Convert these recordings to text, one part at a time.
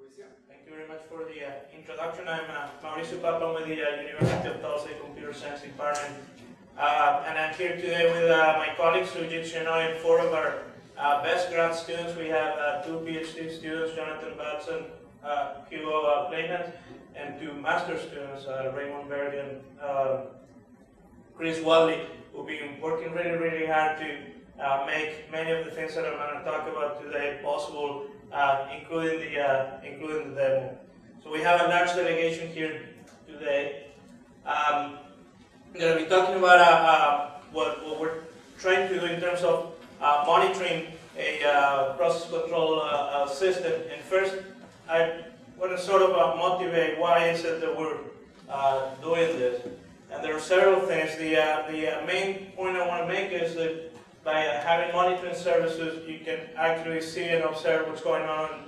Mauricio. Thank you very much for the introduction. I'm Mauricio with the University of Tulsa Computer Science Department. And I'm here today with my colleagues, Sujit Shenoy, and four of our best grad students. We have two PhD students, Jonathan Batson, Hugo Playman, and two master students, Raymond Berg and Chris Wadley, who've been working really hard to make many of the things that I'm going to talk about today possible, including the demo. So we have a large delegation here today. I'm going to be talking about what we're trying to do in terms of monitoring a process control system. And first, I want to sort of motivate why is it that we're doing this. And there are several things. The main point I want to make is that by having monitoring services, you can actually see and observe what's going on in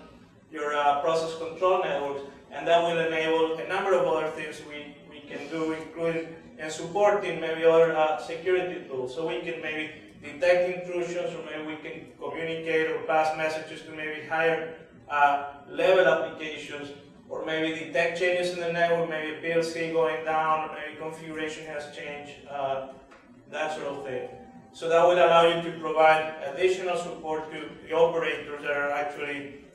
your process control networks, and that will enable a number of other things we can do, including and supporting maybe other security tools. So we can maybe detect intrusions, or maybe we can communicate or pass messages to maybe higher level applications, or maybe detect changes in the network, maybe a PLC going down, or maybe configuration has changed, that sort of thing. So that would allow you to provide additional support to the operators that are actually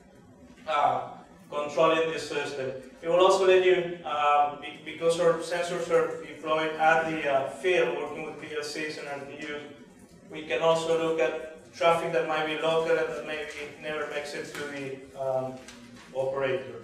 controlling this system. It will also let you, because our sensors are deployed at the field, working with PLCs and RTUs, we can also look at traffic that might be local and that maybe never makes it to the operator.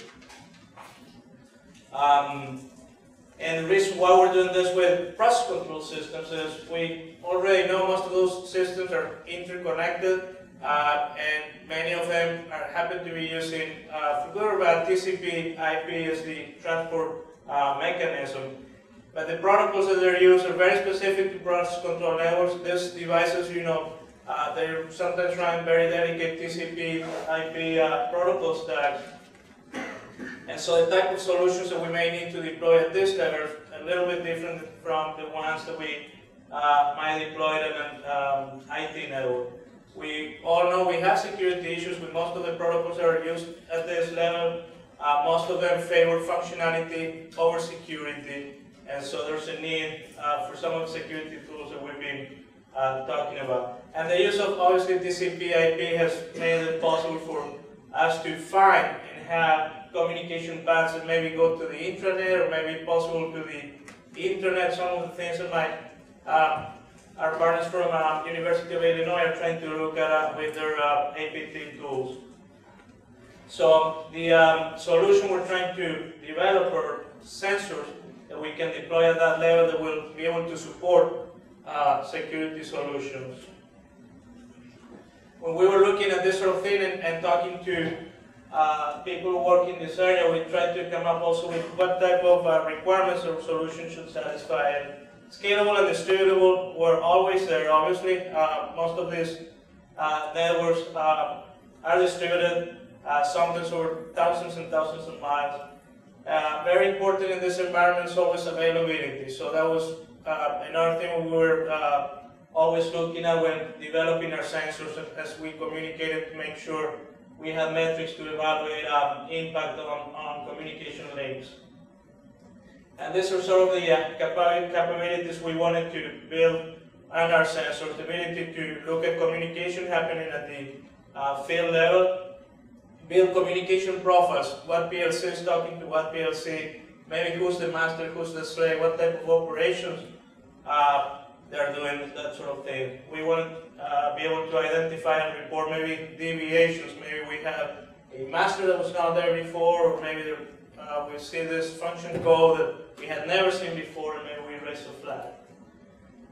And the reason why we're doing this with process control systems is we already know most of those systems are interconnected, and many of them happen to be using, for good or bad, TCP IP as the transport mechanism. But the protocols that they're used are very specific to process control networks. These devices, you know, they're sometimes running very delicate TCP IP protocol stacks. And so the type of solutions that we may need to deploy at this level are a little bit different from the ones that we might deploy in an IT network. We all know we have security issues with most of the protocols that are used at this level. Most of them favor functionality over security, and so there's a need for some of the security tools that we've been talking about. And the use of, obviously, TCP IP has made it possible for us to find and have communication paths that maybe go to the intranet, or maybe possible to the internet. Some of the things that our partners from University of Illinois are trying to look at with their APT tools. So the solution we're trying to develop are sensors that we can deploy at that level that will be able to support security solutions. When we were looking at this sort of thing and talking to people who work in this area, we tried to come up also with what type of requirements our solution should satisfy. And scalable and distributable were always there. Obviously, most of these networks are distributed, sometimes over thousands and thousands of miles. Very important in this environment is always availability. So that was another thing we were always looking at when developing our sensors, as we communicated, to make sure we have metrics to evaluate impact on communication links. And these are sort of the capabilities we wanted to build on our sensors: the ability to look at communication happening at the field level, build communication profiles, what PLC is talking to what PLC, maybe who's the master, who's the slave, what type of operations they're doing, that sort of thing. We want to be able to identify and report maybe deviations. Maybe we have a master that was not there before, or maybe we see this function code that we had never seen before, and maybe we raise a flag.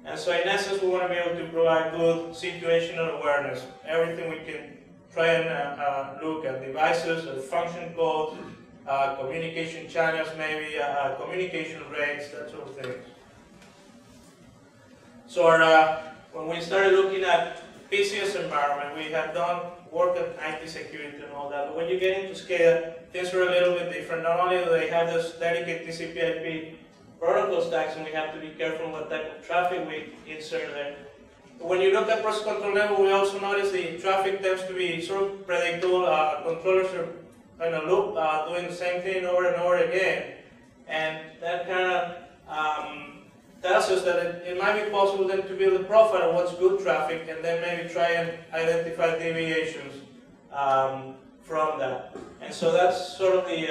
And so in essence, we want to be able to provide good situational awareness. Everything we can try and look at: devices, function codes, communication channels, maybe communication rates, that sort of thing. So when we started looking at PCS environment, we had done work at IT security and all that. But when you get into scale, things are a little bit different. Not only do they have this dedicated TCP/IP protocol stacks, and we have to be careful what type of traffic we insert there. But when you look at process control level, we also notice the traffic tends to be sort of predictable. Controllers are in a loop, doing the same thing over and over again. And that kind of tells us that it might be possible then to build a profile of what's good traffic and then maybe try and identify deviations from that. And so that's sort of the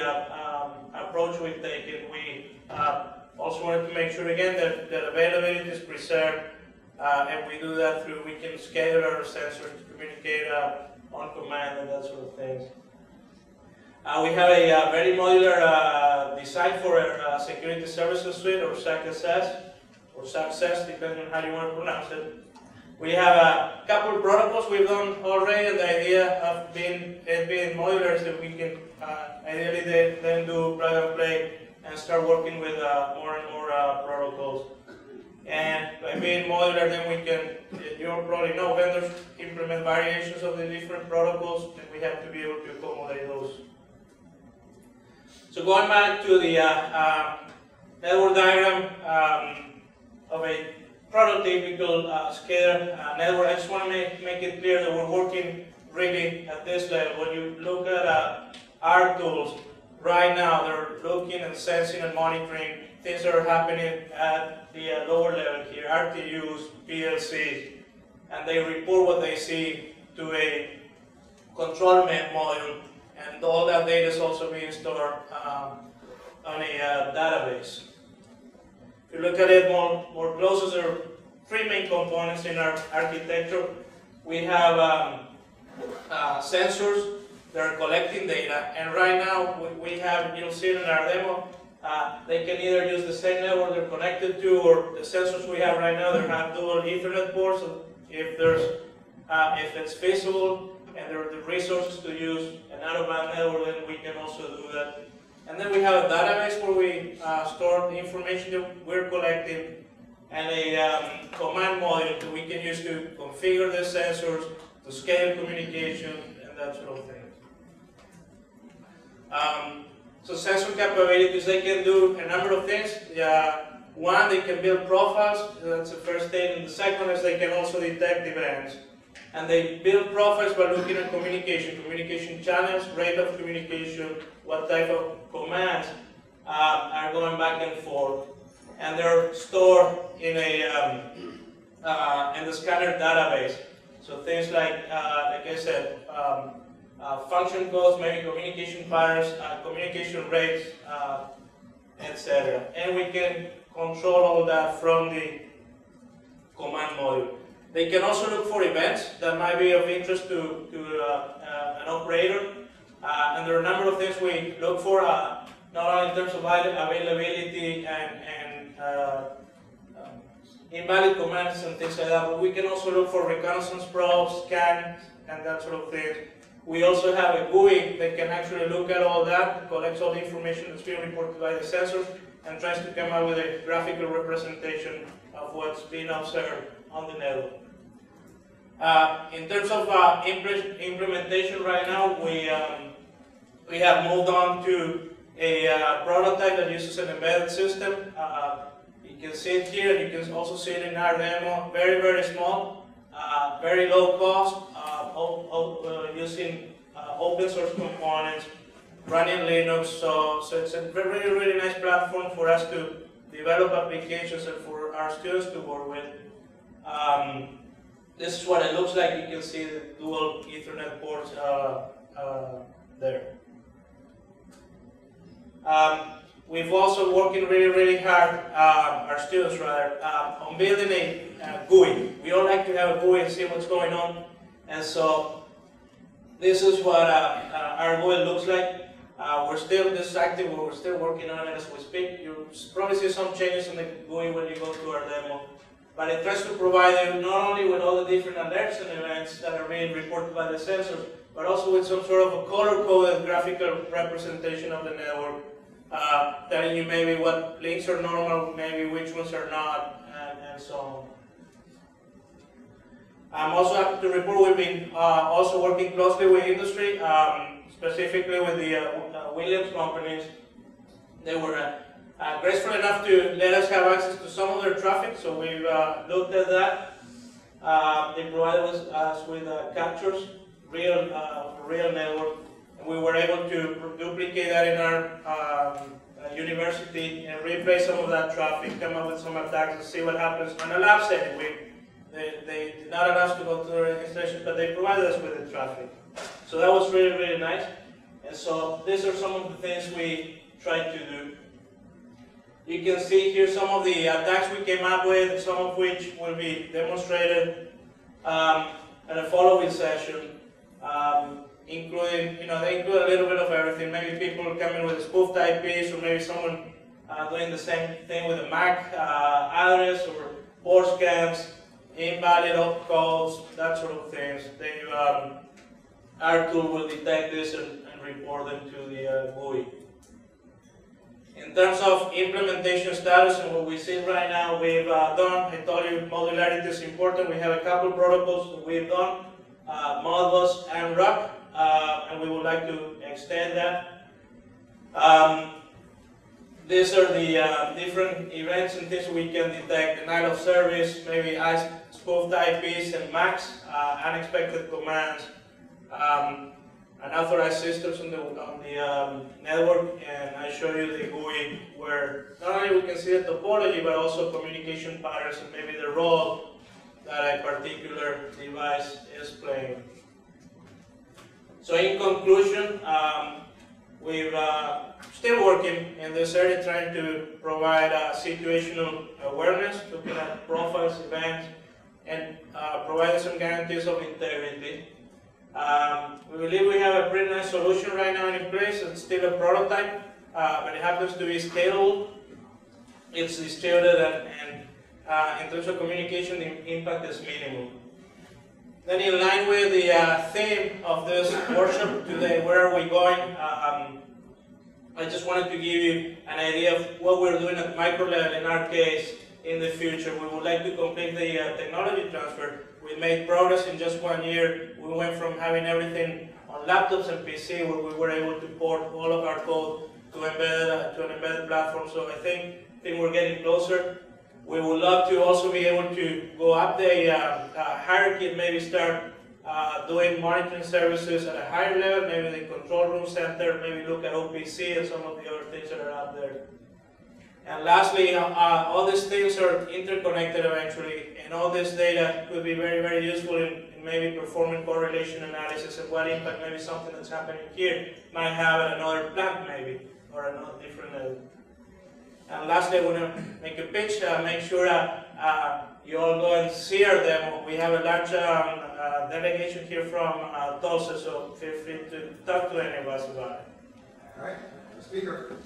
approach we've taken. We also wanted to make sure again that availability is preserved, and we do that through, we can schedule our sensors to communicate on command and that sort of things. We have a very modular design for our security services suite, or SACSS, or SACSS, depending on how you want to pronounce it. We have a couple of protocols we've done already, and the idea of it being modular is that we can ideally then do plug and play and start working with more and more protocols. And by being modular, then we can, you probably know, vendors implement variations of the different protocols, and we have to be able to accommodate those. So going back to the network diagram of a prototypical SCADA network, I just want to make it clear that we're working really at this level. When you look at our tools, right now they're looking and sensing and monitoring things that are happening at the lower level here, RTUs, PLCs, and they report what they see to a control module, and all that data is also being stored on a database. If you look at it more closely, there are three main components in our architecture. We have sensors that are collecting data, and right now we have, you'll see it in our demo, they can either use the same network they're connected to, or the sensors we have right now, they have dual Ethernet ports. So if it's feasible and there are the resources to use an out-of-band network, then we can also do that. And then we have a database where we store the information that we're collecting, and a command module that we can use to configure the sensors, to scale communication, and that sort of thing. So sensor capabilities, they can do a number of things. One, they can build profiles, that's the first thing. And the second is they can also detect events. And they build profiles by looking at communication channels, rate of communication, what type of commands are going back and forth. And they're stored in the scanner database. So things like I said, function codes, maybe communication patterns, communication rates, etc. And we can control all that from the command module. They can also look for events that might be of interest to an operator. And there are a number of things we look for, not only in terms of availability and invalid commands and things like that, but we can also look for reconnaissance probes, scans, and that sort of thing. We also have a GUI that can actually look at all that, collects all the information that's being reported by the sensors, and tries to come up with a graphical representation of what's being observed on the network. In terms of implementation right now, we have moved on to a prototype that uses an embedded system. You can see it here, and you can also see it in our demo. Very, very small, very low cost, using open source components, running Linux. So it's a really, really nice platform for us to develop applications and for our students to work with. This is what it looks like. You can see the dual Ethernet ports there. We've also working really, really hard, our students rather, on building a GUI. We all like to have a GUI and see what's going on. And so this is what our GUI looks like. We're still active, we're still working on it as we speak. You'll probably see some changes in the GUI when you go to our demo. But it tries to provide you not only with all the different alerts and events that are being reported by the sensors, but also with some sort of a color-coded graphical representation of the network, telling you maybe what links are normal, maybe which ones are not, and so on. I'm also happy to report we've been also working closely with industry, specifically with the Williams companies. They were graceful enough to let us have access to some of their traffic, so we've looked at that. They provided us with captures, real network, and We were able to duplicate that in our university and replace some of that traffic, come up with some attacks and see what happens on a lab setting. They did not allow us to go to the installation, but they provided us with the traffic. So that was really, really nice. And so these are some of the things we tried to do. You can see here some of the attacks we came up with, some of which will be demonstrated in a following session. Including, they include a little bit of everything. Maybe people coming with spoofed IPs, or maybe someone doing the same thing with a MAC address, or port scans, invalid op calls, that sort of things. Our tool will detect this and report them to the GUI. In terms of implementation status and what we see right now, we've done, I told you modularity is important. We have a couple protocols that we've done, Modbus and RUC. And we would like to extend that. These are the different events and things we can detect: denial of service, maybe spoofed IPs and MACs, unexpected commands, unauthorized systems on the network, and I show you the GUI where not only we can see the topology but also communication patterns and maybe the role that a particular device is playing. So in conclusion, we're still working in this area, trying to provide situational awareness, looking at profiles, events, and providing some guarantees of integrity. We believe we have a pretty nice solution right now in place. It's still a prototype, but it happens to be scalable. It's distributed, and in terms of communication, the impact is minimal. Then in line with the theme of this workshop today, where are we going? I just wanted to give you an idea of what we're doing at micro level in our case in the future. We would like to complete the technology transfer. We made progress in just 1 year. We went from having everything on laptops and PC, where we were able to port all of our code to an embedded platform. So I think we're getting closer. We would love to also be able to go up the hierarchy and maybe start doing monitoring services at a higher level, maybe the control room center, maybe look at OPC and some of the other things that are out there. And lastly, all these things are interconnected eventually, and all this data could be very, very useful in maybe performing correlation analysis and what impact maybe something that's happening here might have at another plant maybe, or another different level. And lastly, I want to make a pitch. Make sure you all go and see our demo. We have a large delegation here from Tulsa, so feel free to talk to any of us about it. All right, speaker.